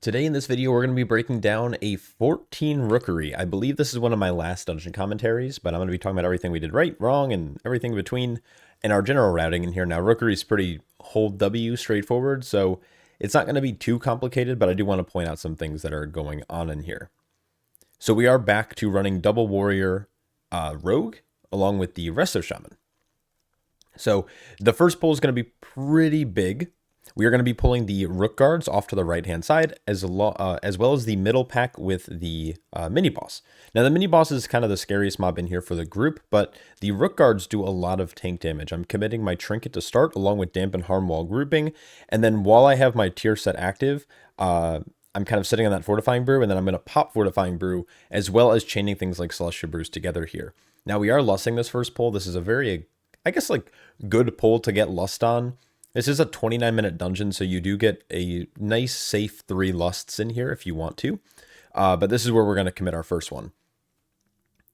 Today in this video, we're going to be breaking down a 14 Rookery. I believe this is one of my last dungeon commentaries, but I'm going to be talking about everything we did right, wrong, and everything in between, and our general routing in here. Now, Rookery is pretty hold W straightforward, so it's not going to be too complicated, but I do want to point out some things that are going on in here. So we are back to running double warrior rogue, along with the resto shaman. So the first pull is going to be pretty big. We are going to be pulling the rook guards off to the right-hand side, as well as the middle pack with the mini-boss. Now, the mini-boss is kind of the scariest mob in here for the group, but the rook guards do a lot of tank damage. I'm committing my trinket to start, along with dampen harm while grouping, and then while I have my tier set active, I'm kind of sitting on that fortifying brew, and then I'm going to pop fortifying brew, as well as chaining things like celestial brews together here. Now, we are lusting this first pull. This is a very, I guess, like, good pull to get lust on. This is a 29-minute dungeon, so you do get a nice, safe 3 lusts in here if you want to. But this is where we're going to commit our first one.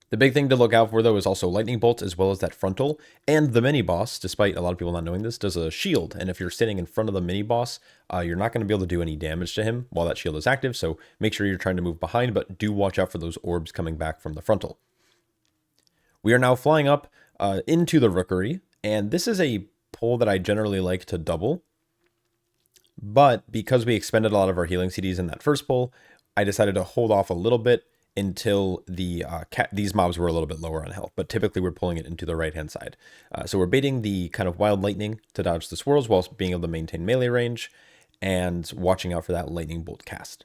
The big thing to look out for, though, is also lightning bolts, as well as that frontal. And the mini-boss, despite a lot of people not knowing this, does a shield. And if you're standing in front of the mini-boss, you're not going to be able to do any damage to him while that shield is active. So make sure you're trying to move behind, but do watch out for those orbs coming back from the frontal. We are now flying up into the Rookery, and this is a pull that I generally like to double, but because we expended a lot of our healing CDs in that first pull, I decided to hold off a little bit until the these mobs were a little bit lower on health, but typically we're pulling it into the right hand side. So we're baiting the kind of wild lightning to dodge the swirls while being able to maintain melee range and watching out for that lightning bolt cast.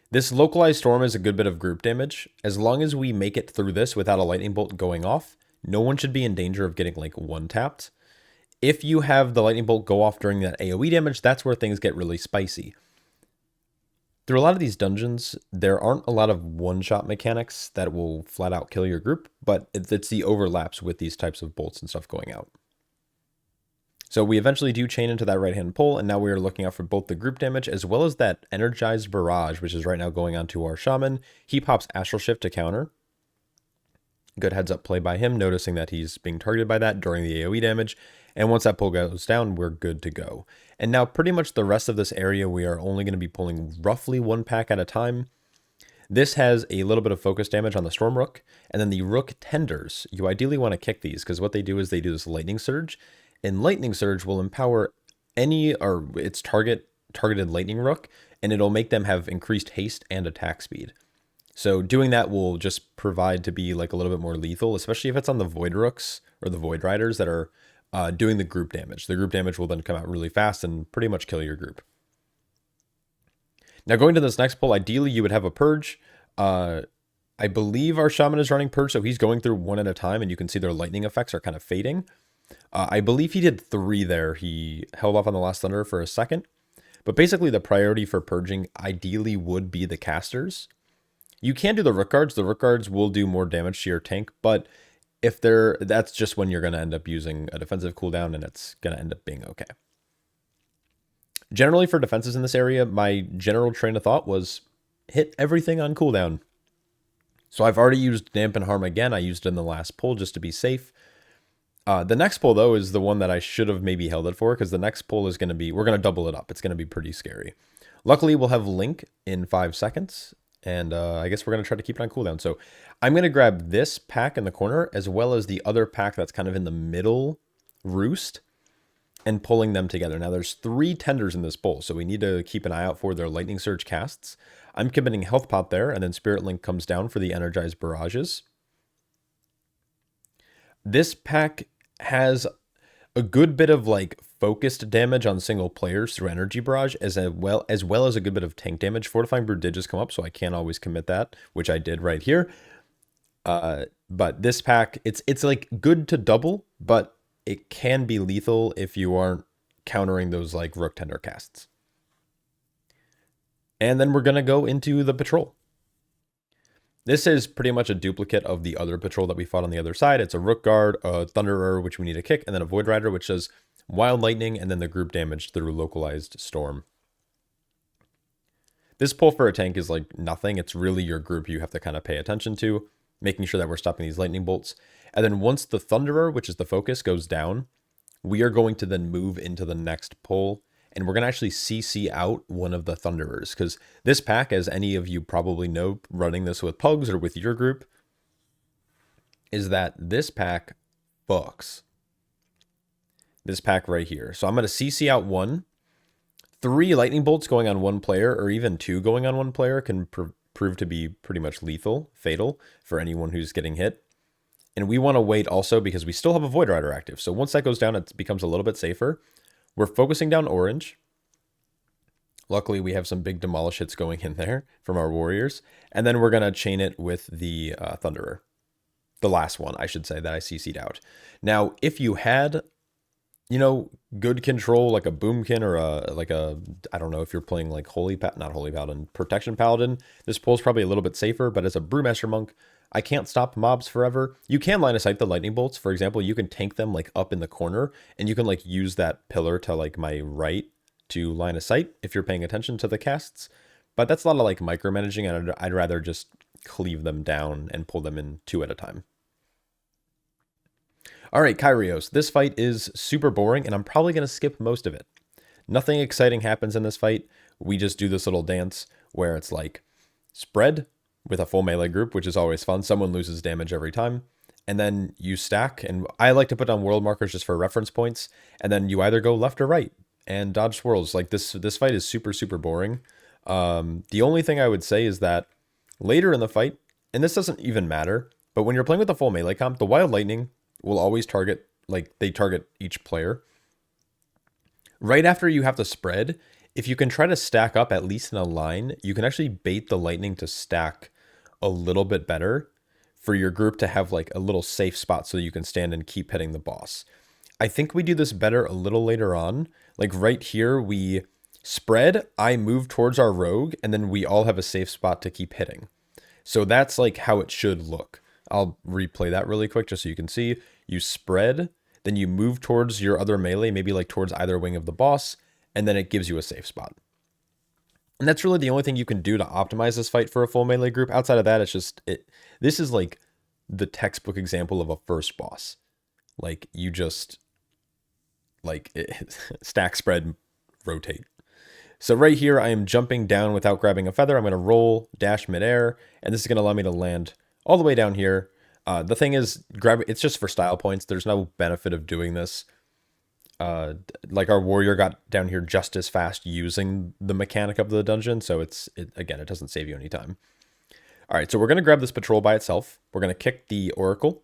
This localized storm is a good bit of group damage. As long as we make it through this without a lightning bolt going off, no one should be in danger of getting like one tapped. If you have the lightning bolt go off during that AoE damage, that's where things get really spicy. Through a lot of these dungeons, there aren't a lot of one-shot mechanics that will flat out kill your group, but it's the overlaps with these types of bolts and stuff going out. So we eventually do chain into that right-hand pull, and now we are looking out for both the group damage as well as that energized barrage, which is right now going on to our shaman. He pops Astral Shift to counter. Good heads up play by him, noticing that he's being targeted by that during the AoE damage. And once that pull goes down, we're good to go. And now pretty much the rest of this area, we are only going to be pulling roughly 1 pack at a time. This has a little bit of focus damage on the Storm Rook. And then the Rook Tenders, you ideally want to kick these, because what they do is they do this Lightning Surge. And Lightning Surge will empower any or its targeted Lightning Rook, and it'll make them have increased haste and attack speed. So doing that will just provide to be like a little bit more lethal, especially if it's on the Void Rooks or the Void Riders that are doing the group damage. The group damage will then come out really fast and pretty much kill your group. Now going to this next pull, ideally you would have a Purge. I believe our Shaman is running Purge, so he's going through one at a time, and you can see their lightning effects are kind of fading. I believe he did 3 there. He held off on the last Thunder for a second. But basically the priority for Purging ideally would be the casters. You can do the Rook Guards. The Rook Guards will do more damage to your tank, but if that's just when you're going to end up using a defensive cooldown, and it's going to end up being okay. Generally for defenses in this area, my general train of thought was hit everything on cooldown. So I've already used Dampen Harm again. I used it in the last pull just to be safe. The next pull, though, is the one that I should have maybe held it for, because the next pull is going to be, we're going to double it up. It's going to be pretty scary. Luckily, we'll have Link in 5 seconds. And I guess we're going to try to keep it on cooldown. So I'm going to grab this pack in the corner, as well as the other pack that's kind of in the middle roost, and pulling them together. Now there's 3 tenders in this pull, so we need to keep an eye out for their Lightning Surge casts. I'm committing Health Pot there, and then Spirit Link comes down for the Energized Barrages. This pack has a good bit of like focused damage on single players through Energy Barrage, as well as a good bit of tank damage. Fortifying Brew did just come up, so I can't always commit that, which I did right here. But this pack, it's like good to double, but it can be lethal if you aren't countering those like Rook Tender casts. And then we're gonna go into the patrol. This is pretty much a duplicate of the other patrol that we fought on the other side. It's a Rook Guard, a Thunderer, which we need to kick, and then a Void Rider, which does Wild Lightning, and then the group damage through Localized Storm. This pull for a tank is like nothing. It's really your group you have to kind of pay attention to, making sure that we're stopping these lightning bolts. And then once the Thunderer, which is the focus, goes down, we are going to then move into the next pull and we're going to actually CC out one of the Thunderers, because this pack, as any of you probably know running this with Pugs or with your group, is that this pack fucks. This pack right here. So I'm going to CC out one. 3 lightning bolts going on one player, or even 2 going on one player, can prove to be pretty much lethal, fatal for anyone who's getting hit. And we want to wait also because we still have a Void Rider active. So once that goes down, it becomes a little bit safer. We're focusing down orange. Luckily, we have some big demolish hits going in there from our warriors. And then we're going to chain it with the Thunderer. The last one, I should say, that I CC'd out. Now, if you had, you know, good control, like a Boomkin or I don't know if you're playing like not Holy Paladin, Protection Paladin, this pull's probably a little bit safer, but as a Brewmaster Monk, I can't stop mobs forever. You can line of sight the lightning bolts. For example, you can tank them like up in the corner, and you can like use that pillar to like my right to line of sight if you're paying attention to the casts. But that's a lot of like micromanaging, and I'd rather just cleave them down and pull them in 2 at a time. All right, Kyios. This fight is super boring, and I'm probably going to skip most of it. Nothing exciting happens in this fight. We just do this little dance where it's like spread with a full melee group, which is always fun. Someone loses damage every time. And then you stack, and I like to put on world markers just for reference points. And then you either go left or right and dodge swirls. Like this fight is super, super boring. The only thing I would say is that later in the fight, and this doesn't even matter, but when you're playing with the full melee comp, the Wild Lightning will always target, like they target each player. Right after you have to spread, if you can try to stack up at least in a line, you can actually bait the lightning to stack a little bit better for your group to have like a little safe spot so you can stand and keep hitting the boss. I think we do this better a little later on. Like right here, we spread, I move towards our rogue, and then we all have a safe spot to keep hitting. So that's like how it should look. I'll replay that really quick just so you can see. You spread, then you move towards your other melee, maybe like towards either wing of the boss, and then it gives you a safe spot. And that's really the only thing you can do to optimize this fight for a full melee group. Outside of that, it's just, this is like the textbook example of a first boss. Like you just, like stack, spread, rotate. So right here, I am jumping down without grabbing a feather. I'm going to roll, dash midair, and this is going to allow me to land all the way down here. The thing is, it's just for style points. There's no benefit of doing this. Like our warrior got down here just as fast using the mechanic of the dungeon, so again, it doesn't save you any time. All right, so we're going to grab this patrol by itself. We're going to kick the oracle,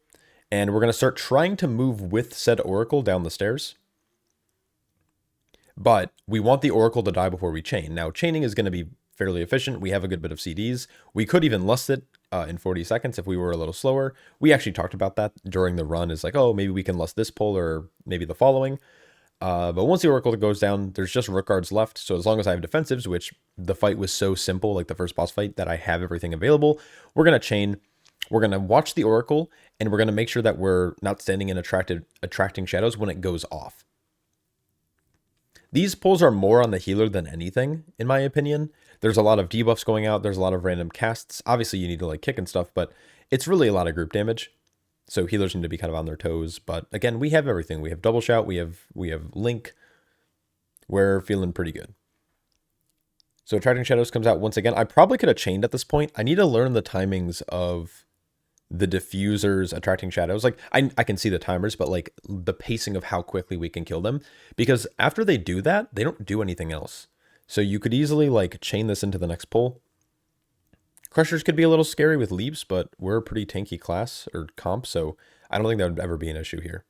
and we're going to start trying to move with said oracle down the stairs. But we want the oracle to die before we chain. Now, chaining is going to be fairly efficient. We have a good bit of CDs. We could even lust it in 40 seconds if we were a little slower. We actually talked about that during the run. It's like, oh, maybe we can lust this pull or maybe the following. But once the oracle goes down, there's just rook guards left. So as long as I have defensives, which the fight was so simple, like the first boss fight, that I have everything available, we're going to chain. We're going to watch the oracle, and we're going to make sure that we're not standing in attracting shadows when it goes off. These pulls are more on the healer than anything, in my opinion. There's a lot of debuffs going out. There's a lot of random casts. Obviously, you need to like kick and stuff, but it's really a lot of group damage. So healers need to be kind of on their toes. But again, we have everything. We have double shout. We have link. We're feeling pretty good. So attracting shadows comes out once again. I probably could have chained at this point. I need to learn the timings of the diffusers attracting shadows. Like I can see the timers, but like the pacing of how quickly we can kill them, because after they do that, they don't do anything else. So you could easily like chain this into the next pull. Crushers could be a little scary with leaps, but we're a pretty tanky class or comp, so I don't think that would ever be an issue here.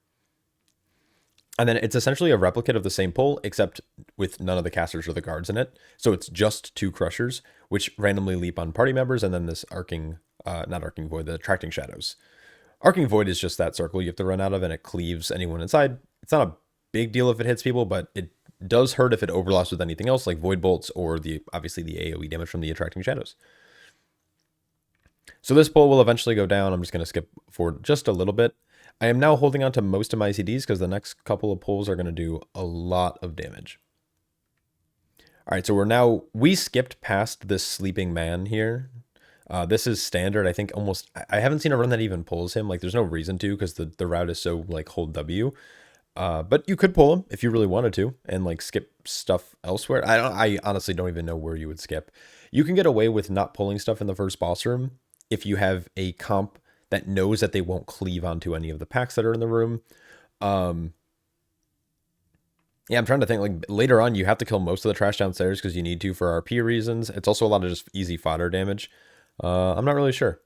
And then it's essentially a replicate of the same pull, except with none of the casters or the guards in it. So it's just 2 crushers, which randomly leap on party members, and then this not arcing void, the attracting shadows. Arcing void is just that circle you have to run out of, and it cleaves anyone inside. It's not a big deal if it hits people, but it does hurt if it overlaps with anything else, like void bolts or obviously the AoE damage from the attracting shadows. So this pull will eventually go down. I'm just going to skip forward just a little bit. I am now holding on to most of my CDs because the next couple of pulls are going to do a lot of damage. All right, so we skipped past this sleeping man here. This is standard. I think I haven't seen a run that even pulls him. Like there's no reason to, because the route is so like hold W. But you could pull them if you really wanted to and like skip stuff elsewhere. I honestly don't even know where you would skip. You can get away with not pulling stuff in the first boss room if you have a comp that knows that they won't cleave onto any of the packs that are in the room. Yeah, I'm trying to think, like, later on, you have to kill most of the trash downstairs because you need to for RP reasons. It's also a lot of just easy fodder damage. I'm not really sure.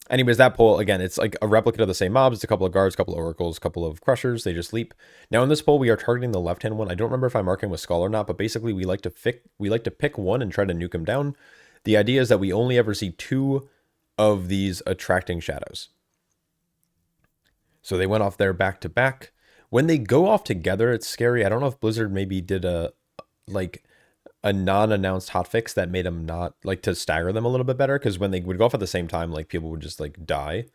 Anyways, that pull, again, it's like a replicate of the same mobs. It's a couple of guards, a couple of oracles, a couple of crushers. They just leap. Now in this pull, we are targeting the left-hand one. I don't remember if I'm marking with Skull or not, but basically we like to pick one and try to nuke him down. The idea is that we only ever see 2 of these attracting shadows. So they went off there back to back. When they go off together, it's scary. I don't know if Blizzard maybe did a non-announced hotfix that made them not, like, to stagger them a little bit better, because when they would go off at the same time, like, people would just, like, die.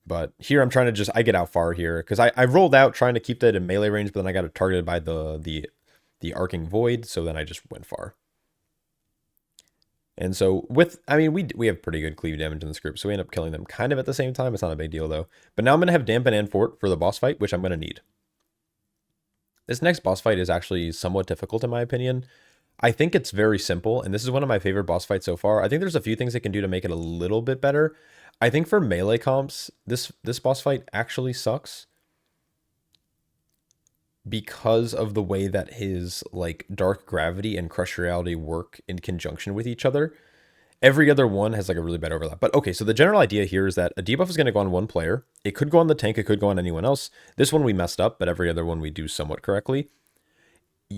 But here I'm trying to just, I get out far here, because I rolled out trying to keep that in melee range, but then I got targeted by the arcing void, so then I just went far. And so I mean, we have pretty good cleave damage in this group, so we end up killing them kind of at the same time. It's not a big deal, though. But now I'm going to have Dampen and Fort for the boss fight, which I'm going to need. This next boss fight is actually somewhat difficult, in my opinion. I think it's very simple, and this is one of my favorite boss fights so far. I think there's a few things it can do to make it a little bit better. I think for melee comps, this boss fight actually sucks because of the way that his, like, Dark Gravity and Crush Reality work in conjunction with each other. Every other one has, like, a really bad overlap. But okay, so the general idea here is that a debuff is going to go on one player. It could go on the tank, it could go on anyone else. This one we messed up, but every other one we do somewhat correctly.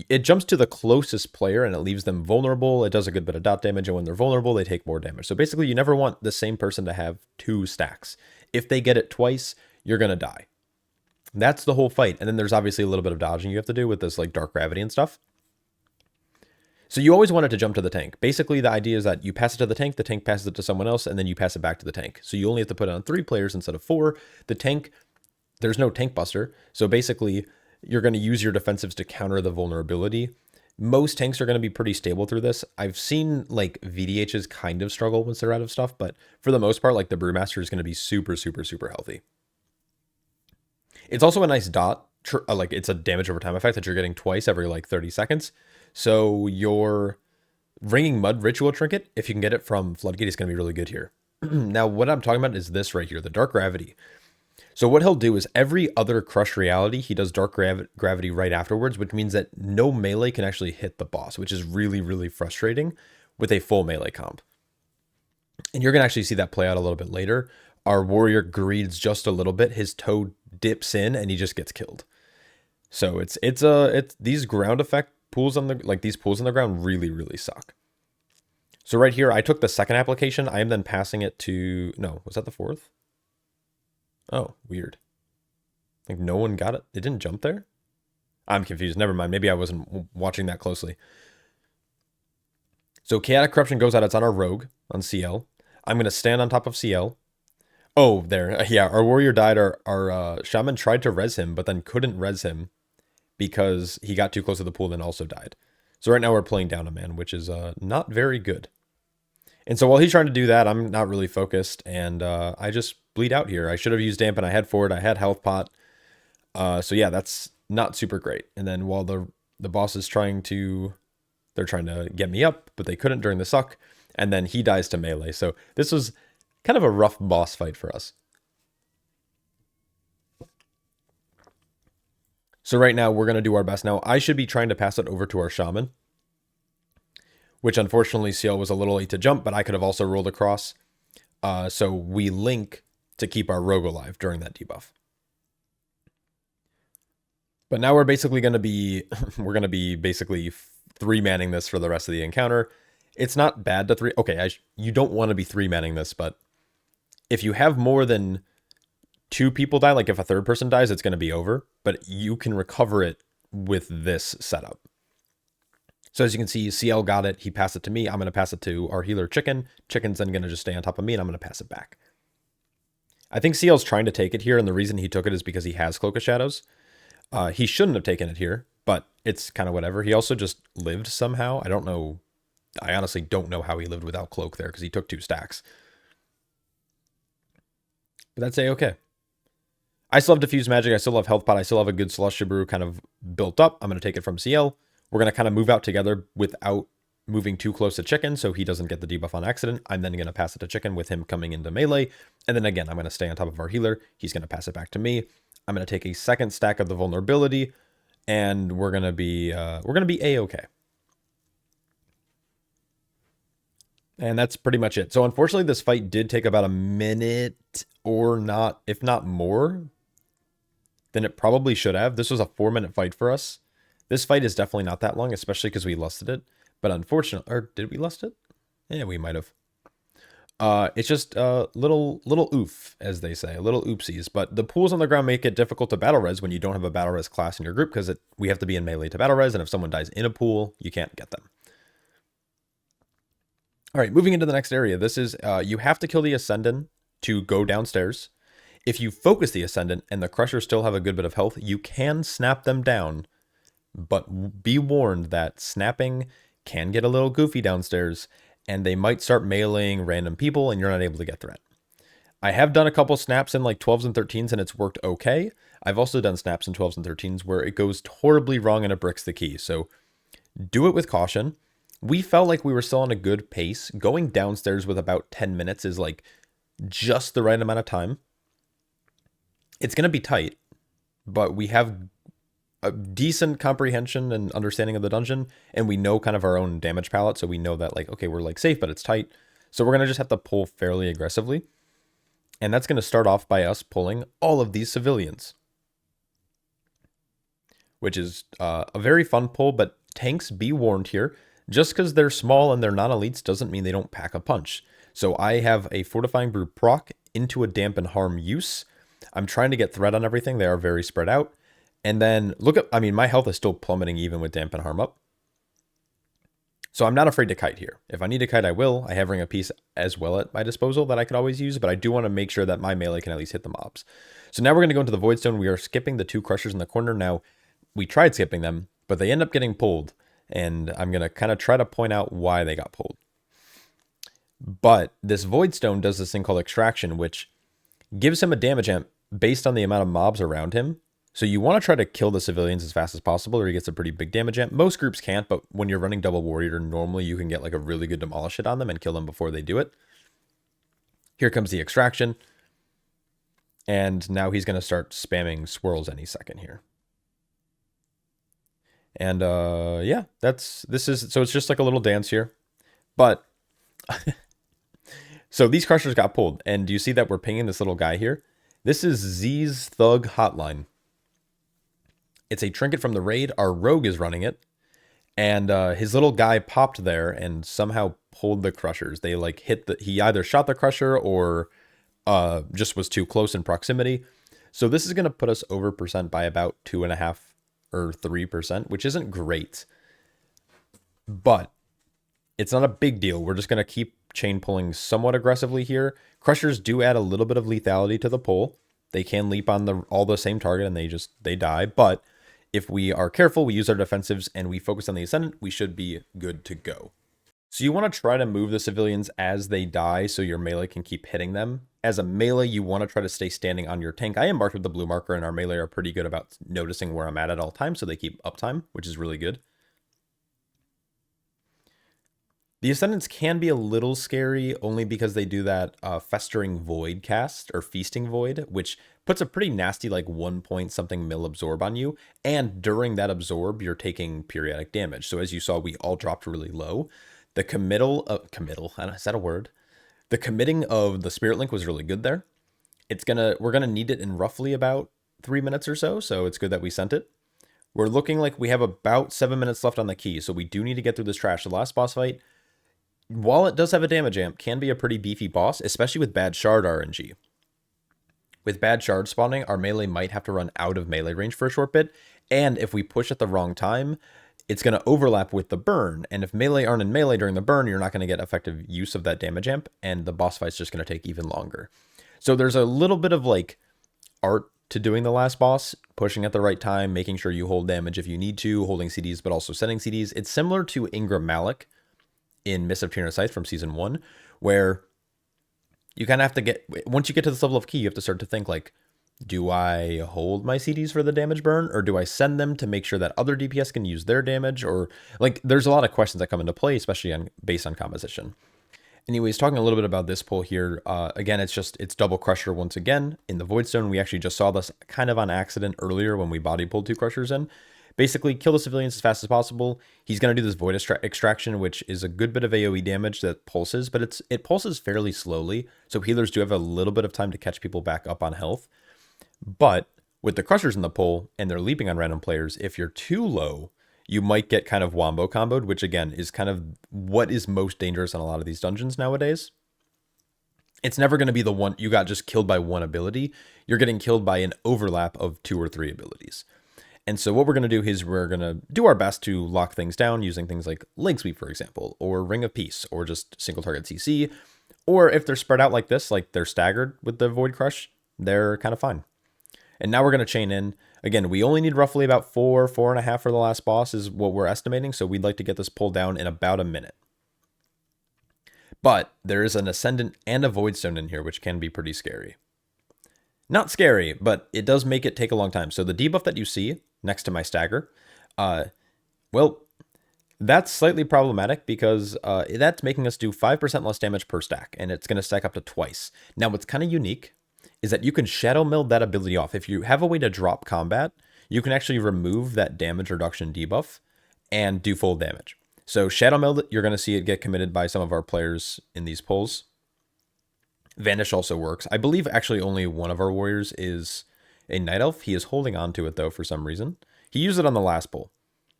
It jumps to the closest player and it leaves them vulnerable. It does a good bit of dot damage, and when they're vulnerable, they take more damage. So basically, you never want the same person to have 2 stacks. If they get it twice, you're going to die. That's the whole fight. And then there's obviously a little bit of dodging you have to do with this, like, Dark Gravity and stuff. So you always want it to jump to the tank. Basically, the idea is that you pass it to the tank passes it to someone else, and then you pass it back to the tank. So you only have to put it on 3 players instead of 4. The tank, there's no tank buster. So basically, you're going to use your defensives to counter the vulnerability. Most tanks are going to be pretty stable through this. I've seen, like, VDHs kind of struggle once they're out of stuff, but for the most part, like, the Brewmaster is going to be super, super, super healthy. It's also a nice dot, like, it's a damage over time effect that you're getting twice every, like, 30 seconds. So your Ringing Mud Ritual Trinket, if you can get it from Floodgate, is going to be really good here. Now, what I'm talking about is this right here, the Dark Gravity. So what he'll do is every other Crush Reality, he does Dark Gravity right afterwards, which means that no melee can actually hit the boss, which is really, really frustrating with a full melee comp. And you're going to actually see that play out a little bit later. Our warrior greeds just a little bit. His toe dips in and he just gets killed. So it's these ground effect pools on the, like, these pools on the ground really, really suck. So right here, I took the second application. I am then passing it to, no, was that the 4th? Oh, weird. Like, no one got it. It didn't jump there? I'm confused. Never mind. Maybe I wasn't watching that closely. So Chaotic Corruption goes out. It's on our Rogue, on CL. I'm going to stand on top of CL. Oh, there. Yeah, our warrior died. Our shaman tried to res him, but then couldn't res him because he got too close to the pool and also died. So right now we're playing down a man, which is not very good. And so while he's trying to do that, I'm not really focused, and I just bleed out here. I should have used Dampen. I had Forward. I had Health Pot. So yeah, that's not super great. And then while the boss is trying to get me up, but they couldn't during the suck, and then he dies to melee. So this was kind of a rough boss fight for us. So right now, we're going to do our best. Now, I should be trying to pass it over to our shaman, which unfortunately CL was a little late to jump, but I could have also rolled across. So we link to keep our rogue alive during that debuff. But now we're basically going to be, basically 3-manning this for the rest of the encounter. It's not bad to you don't want to be 3-manning this, but if you have more than 2 people die, like if a 3rd person dies, it's going to be over, but you can recover it with this setup. So as you can see, CL got it. He passed it to me. I'm going to pass it to our healer Chicken. Chicken's then going to just stay on top of me, and I'm going to pass it back. I think CL's trying to take it here, and the reason he took it is because he has Cloak of Shadows. He shouldn't have taken it here, but it's kind of whatever. He also just lived somehow. I don't know. I honestly don't know how he lived without Cloak there, because he took 2 stacks. but that's A-okay. I still have Diffuse Magic. I still have Health Pot. I still have a good Celestia Brew kind of built up. I'm going to take it from CL. We're going to kind of move out together without moving too close to Chicken so he doesn't get the debuff on accident. I'm then going to pass it to Chicken with him coming into melee. And then again, I'm going to stay on top of our healer. He's going to pass it back to me. I'm going to take a second stack of the vulnerability, and we're going to be A-okay. And that's pretty much it. So unfortunately, this fight did take about a minute or not, if not more, than it probably should have. This was a 4-minute fight for us. This fight is definitely not that long, especially because we lusted it. But unfortunately, or did we lust it? Yeah, we might have. It's just a little oof, as they say, a little oopsies. But the pools on the ground make it difficult to battle res when you don't have a battle res class in your group, because we have to be in melee to battle res, and if someone dies in a pool, you can't get them. All right, moving into the next area. This is, you have to kill the Ascendant to go downstairs. If you focus the Ascendant and the Crushers still have a good bit of health, you can snap them down, but be warned that snapping can get a little goofy downstairs, and they might start meleeing random people, and you're not able to get threat. I have done a couple snaps in like 12s and 13s, and it's worked okay. I've also done snaps in 12s and 13s where it goes horribly wrong and it bricks the key, so do it with caution. We felt like we were still on a good pace. Going downstairs with about 10 minutes is like just the right amount of time. It's going to be tight, but we have a decent comprehension and understanding of the dungeon, and we know kind of our own damage palette, so we know that like, okay, we're like safe, but it's tight. So we're going to just have to pull fairly aggressively. And that's going to start off by us pulling all of these civilians, which is a very fun pull, but tanks, be warned here. Just because they're small and they're not elites doesn't mean they don't pack a punch. So I have a Fortifying Brew proc into a Dampen Harm use. I'm trying to get threat on everything. They are very spread out. And then look at, I mean, my health is still plummeting even with Dampen Harm up. So I'm not afraid to kite here. If I need to kite, I will. I have Ring of Peace as well at my disposal that I could always use, but I do want to make sure that my melee can at least hit the mobs. So now we're going to go into the Voidstone. We are skipping the 2 Crushers in the corner. Now, we tried skipping them, but they end up getting pulled. And I'm going to kind of try to point out why they got pulled. But this Voidstone does this thing called Extraction, which gives him a damage amp based on the amount of mobs around him. So you want to try to kill the civilians as fast as possible, or he gets a pretty big damage amp. Most groups can't, but when you're running Double Warrior, normally you can get like a really good demolish hit on them and kill them before they do it. Here comes the Extraction. And now he's going to start spamming swirls any second here. And yeah, so it's just like a little dance here. But so these Crushers got pulled, and do you see that we're pinging this little guy here? This is Z's Thug Hotline. It's a trinket from the raid. Our rogue is running it, and his little guy popped there and somehow pulled the Crushers. They like he either shot the Crusher or just was too close in proximity. So this is going to put us over percent by about 2.5 or 3%, which isn't great, but it's not a big deal. We're just going to keep chain pulling somewhat aggressively here. Crushers do add a little bit of lethality to the pull. They can leap on all the same target and they die, but if we are careful, we use our defensives and we focus on the Ascendant, we should be good to go. So you want to try to move the civilians as they die so your melee can keep hitting them. As a melee, you want to try to stay standing on your tank. I am marked with the blue marker, and our melee are pretty good about noticing where I'm at all times, so they keep uptime, which is really good. The Ascendants can be a little scary, only because they do that Festering Void cast, or Feasting Void, which puts a pretty nasty, like 1 point something mil absorb on you, and during that absorb, you're taking periodic damage. So as you saw, we all dropped really low. The committal, is that a word? The committing of the Spirit Link was really good there. We're gonna need it in roughly about 3 minutes or so it's good that we sent it. We're looking like we have about 7 minutes left on the key, so we do need to get through this trash. The last boss fight, while it does have a damage amp, can be a pretty beefy boss, especially with bad shard RNG. With bad shard spawning, our melee might have to run out of melee range for a short bit, and if we push at the wrong time, it's going to overlap with the burn, and if melee aren't in melee during the burn, you're not going to get effective use of that damage amp, and the boss fight's just going to take even longer. So there's a little bit of like art to doing the last boss, pushing at the right time, making sure you hold damage if you need to, holding CDs, but also setting CDs. It's similar to Ingram Malik in Mists of Tyrannosaith from Season 1, where you kind of have to once you get to this level of Ki, you have to start to think like, do I hold my CDs for the damage burn, or do I send them to make sure that other DPS can use their damage? Or like, there's a lot of questions that come into play, especially based on composition. Anyways, talking a little bit about this pull here, again, it's double Crusher once again. In the Voidstone, we actually just saw this kind of on accident earlier when we body pulled 2 Crushers in. Basically, kill the civilians as fast as possible. He's going to do this Void Extraction, which is a good bit of AoE damage that pulses, but it pulses fairly slowly, so healers do have a little bit of time to catch people back up on health. But with the Crushers in the pull, and they're leaping on random players, if you're too low, you might get kind of wombo comboed, which again is kind of what is most dangerous in a lot of these dungeons nowadays. It's never going to be the one you got just killed by one ability. You're getting killed by an overlap of 2 or 3 abilities. And so what we're going to do is we're going to do our best to lock things down using things like Leg Sweep, for example, or Ring of Peace, or just single target CC. Or if they're spread out like this, like they're staggered with the Void Crush, they're kind of fine. And now we're going to chain in. Again, we only need roughly about 4.5 for the last boss is what we're estimating. So we'd like to get this pulled down in about a minute. But there is an Ascendant and a Voidstone in here, which can be pretty scary. Not scary, but it does make it take a long time. So the debuff that you see next to my stagger, well, that's slightly problematic because that's making us do 5% less damage per stack, and it's going to stack up to twice. Now, what's kind of unique is that you can Shadow Meld that ability off. If you have a way to drop combat, you can actually remove that damage reduction debuff and do full damage. So Shadow Meld, you're going to see it get committed by some of our players in these pulls. Vanish also works. I believe actually only one of our warriors is a Night Elf. He is holding on to it, though, for some reason. He used it on the last pull.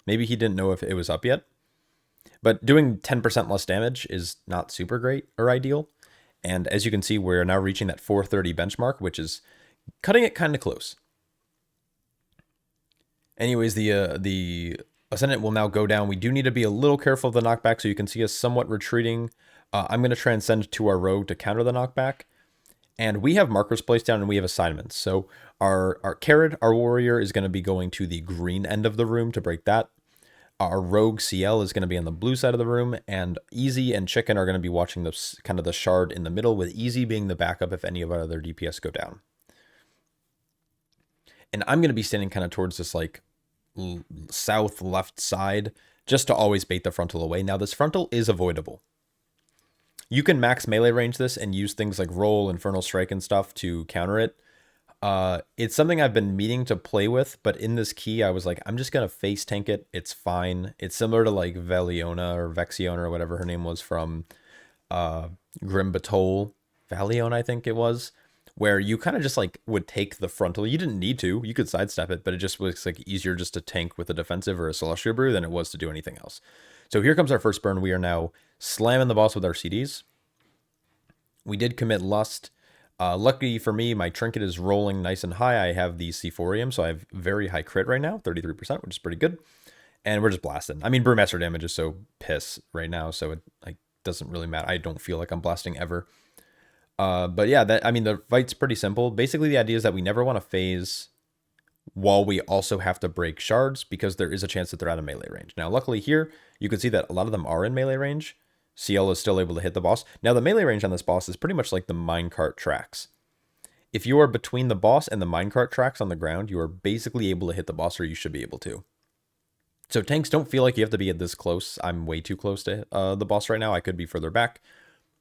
Maybe he didn't know if it was up yet. But doing 10% less damage is not super great or ideal. And as you can see, we're now reaching that 430 benchmark, which is cutting it kind of close. Anyways, the Ascendant will now go down. We do need to be a little careful of the knockback, so you can see us somewhat retreating. I'm going to transcend to our rogue to counter the knockback. And we have markers placed down and we have assignments. So our Carrot, our warrior, is going to be going to the green end of the room to break that. Our rogue CL is going to be on the blue side of the room, and Easy and Chicken are going to be watching the kind of the shard in the middle, with Easy being the backup if any of our other DPS go down. And I'm going to be standing kind of towards this like south left side just to always bait the frontal away. Now this frontal is avoidable. You can max melee range this and use things like Roll, Infernal Strike and stuff to counter it. It's something I've been meaning to play with, but in this key, I was like, I'm just going to face tank it. It's fine. It's similar to like Valiona or Vexiona or whatever her name was from Grim Batol. Valiona, I think it was, where you kind of just like would take the frontal. You didn't need to. You could sidestep it, but it just was like easier just to tank with a defensive or a Celestial Brew than it was to do anything else. So here comes our first burn. We are now slamming the boss with our CDs. We did commit Lust. Lucky for me, my trinket is rolling nice and high. I have the C4ium, so I have very high crit right now, 33%, which is pretty good. And we're just blasting. I mean, Brewmaster damage is so piss right now, so it like doesn't really matter. I don't feel like I'm blasting ever. But yeah, the fight's pretty simple. Basically, the idea is that we never want to phase while we also have to break shards, because there is a chance that they're out of melee range. Now, luckily here, you can see that a lot of them are in melee range. CL is still able to hit the boss. Now, the melee range on this boss is pretty much like the minecart tracks. If you are between the boss and the minecart tracks on the ground, you are basically able to hit the boss, or you should be able to. So tanks don't feel like you have to be at this close. I'm way too close to the boss right now. I could be further back.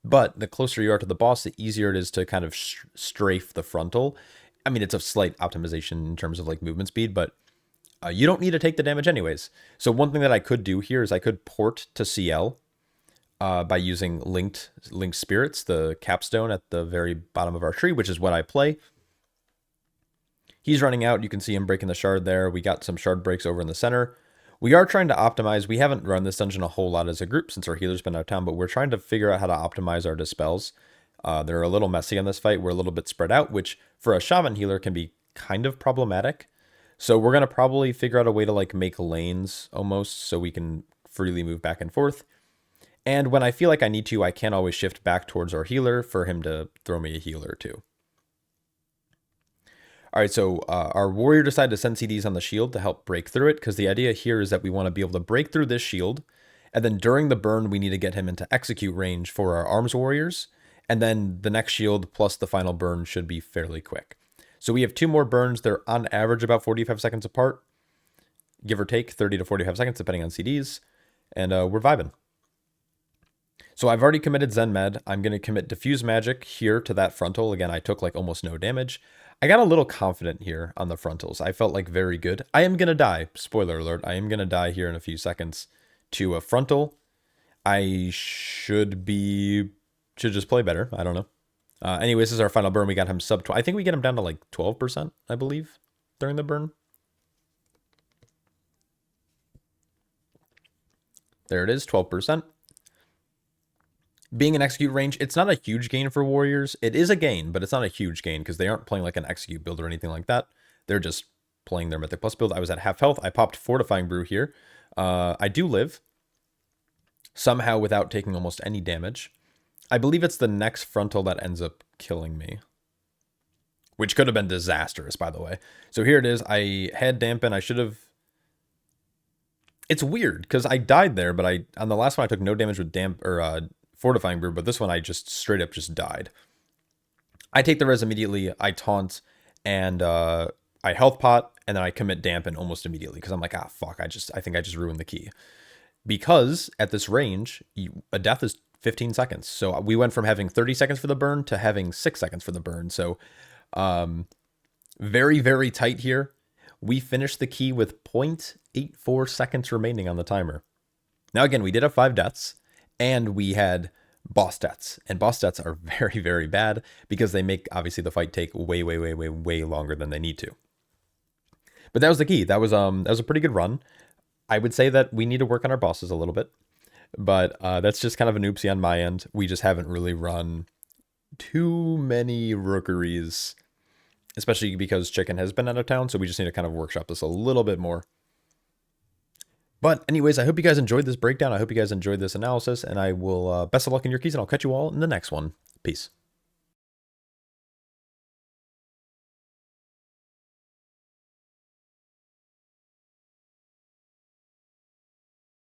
But the closer you are to the boss, the easier it is to kind of strafe the frontal. I mean, it's a slight optimization in terms of like movement speed, but you don't need to take the damage anyways. So one thing that I could do here is I could port to CL by using linked spirits, the capstone at the very bottom of our tree, which is what I play. He's running out. You can see him breaking the shard there. We got some shard breaks over in the center. We are trying to optimize. We haven't run this dungeon a whole lot as a group since our healer's been out of town, but we're trying to figure out how to optimize our dispels. They're a little messy on this fight. We're a little bit spread out, which for a shaman healer can be kind of problematic. So we're going to probably figure out a way to like make lanes almost so we can freely move back and forth. And when I feel like I need to, I can always shift back towards our healer for him to throw me a healer or two. All right, so our warrior decided to send CDs on the shield to help break through it, because the idea here is that we want to be able to break through this shield, and then during the burn, we need to get him into execute range for our arms warriors, And then the next shield plus the final burn should be fairly quick. So we have 2 more burns. They're on average about 45 seconds apart, give or take 30 to 45 seconds, depending on CDs. And we're vibing. So I've already committed Zen Med. I'm going to commit Diffuse Magic here to that frontal. Again, I took like almost no damage. I got a little confident here on the frontals. I felt like very good. I am going to die. Spoiler alert. I am going to die here in a few seconds to a frontal. I should just play better. I don't know. Anyways, this is our final burn. We got him sub 12. I think we get him down to like 12%, I believe, during the burn. There it is, 12%. Being an execute range, it's not a huge gain for warriors. It is a gain, but it's not a huge gain because they aren't playing like an execute build or anything like that. They're just playing their Mythic Plus build. I was at half health. I popped Fortifying Brew here. I do live somehow without taking almost any damage. I believe it's the next frontal that ends up killing me, which could have been disastrous, by the way. So here it is. I had Dampen. I should have... It's weird because I died there, but on the last one I took no damage with Fortifying Brew, but this one I just straight up just died. I take the res immediately, I taunt, and I health pot, and then I commit Dampen almost immediately because I'm like, ah, fuck, I think I just ruined the key. Because at this range, a death is 15 seconds. So we went from having 30 seconds for the burn to having 6 seconds for the burn. So very, very tight here. We finished the key with 0.84 seconds remaining on the timer. Now, again, we did have 5 deaths. And we had boss deaths. And boss deaths are very, very bad because they make, obviously, the fight take way, way, way, way, way longer than they need to. But that was the key. That was a pretty good run. I would say that we need to work on our bosses a little bit. But that's just kind of an oopsie on my end. We just haven't really run too many rookeries, especially because Chicken has been out of town. So we just need to kind of workshop this a little bit more. But anyways, I hope you guys enjoyed this breakdown. I hope you guys enjoyed this analysis, and I will best of luck in your keys, and I'll catch you all in the next one. Peace.